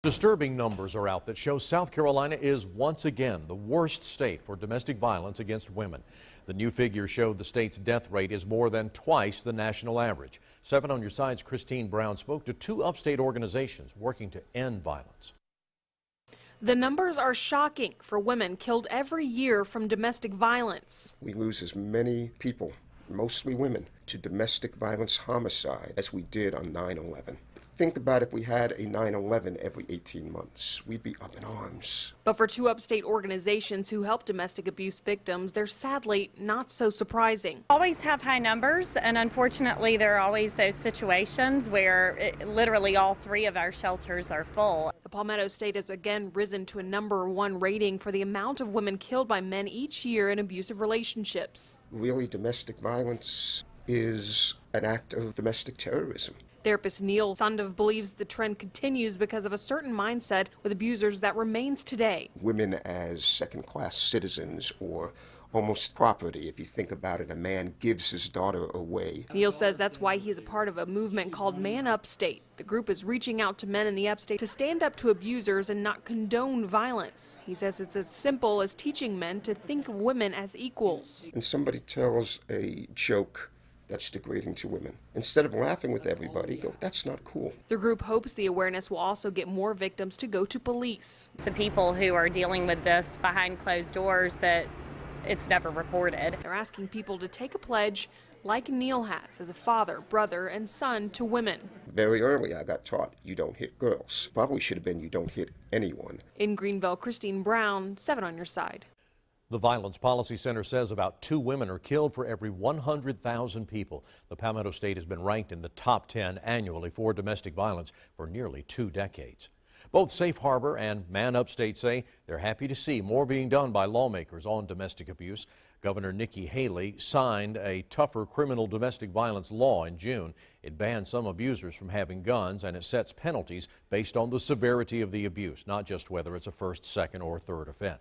Disturbing numbers are out that show South Carolina is once again the worst state for domestic violence against women. The new figures show the state's death rate is more than twice the national average. 7 on your side's Christine Brown spoke to 2 upstate organizations working to end violence. The numbers are shocking for women killed every year from domestic violence. We lose as many people, mostly women, to domestic violence homicide as we did on 9/11. Think about if we had a 9/11 every 18 months. We'd be up in arms. But for 2 upstate organizations who help domestic abuse victims, they're sadly not so surprising. Always have high numbers, and unfortunately there are always those situations where literally all 3 of our shelters are full. The Palmetto State has again risen to a #1 rating for the amount of women killed by men each year in abusive relationships. Really, domestic violence is an act of domestic terrorism. Therapist Neil Sundov believes the trend continues because of a certain mindset with abusers that remains today. Women as second-class citizens or almost property. If you think about it, a man gives his daughter away. Neil says that's why he's a part of a movement called Man Upstate. The group is reaching out to men in the upstate to stand up to abusers and not condone violence. He says it's as simple as teaching men to think of women as equals. And somebody tells a joke that's degrading to women. Instead of laughing with everybody, go, that's not cool. The group hopes the awareness will also get more victims to go to police. The people who are dealing with this behind closed doors, that it's never reported. They're asking people to take a pledge like Neil has as a father, brother, and son to women. Very early I got taught you don't hit girls. Probably should have been you don't hit anyone. In Greenville, Christine Brown, 7 on your side. The Violence Policy Center says about 2 women are killed for every 100,000 people. The Palmetto State has been ranked in the top 10 annually for domestic violence for nearly 2 decades. Both Safe Harbor and Man Upstate say they're happy to see more being done by lawmakers on domestic abuse. Governor Nikki Haley signed a tougher criminal domestic violence law in June. It bans some abusers from having guns, and it sets penalties based on the severity of the abuse, not just whether it's a first, second, or third offense.